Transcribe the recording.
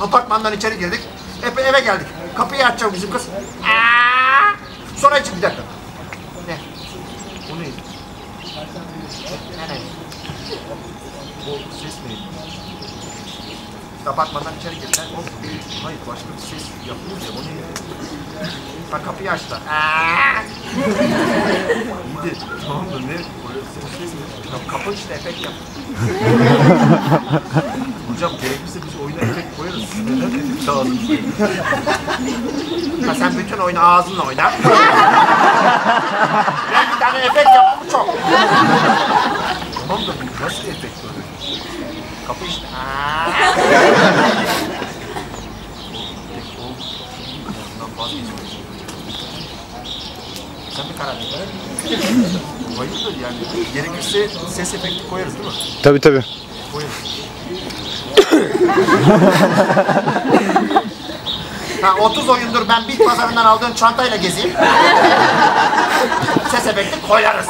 Apartmandan içeri girdik. Eve geldik. Kapıyı açacak bizim kız. Sonra içim bir dakika. Ne? Bu neydi? Ne? Bu ses neydi? Apartmandan içeri girdiler. Hayır, başka bir ses yapılıyor ya. O neydi? Bak kapıyı açtılar. İyiydi. Tamam da ne? O ses ne? Kapı işte efekt yap. Hocam gerekirse biz oyuna efekt koyarız. Neden efekt lazım? Ha sen bütün oyunu ağzınla oyna. Ben bir tane efekt yapmam çok. Tamam da bu nasıl efekt böyle? Kapı işte. Sen bir karar ver. Hayırdır yani. Gerekirse ses efekti koyarız değil mi? Tabii tabii. Koyarız. Ha 30 oyundur ben bit pazarından aldığım çantayla gezeyim. Ses efekti koyarız.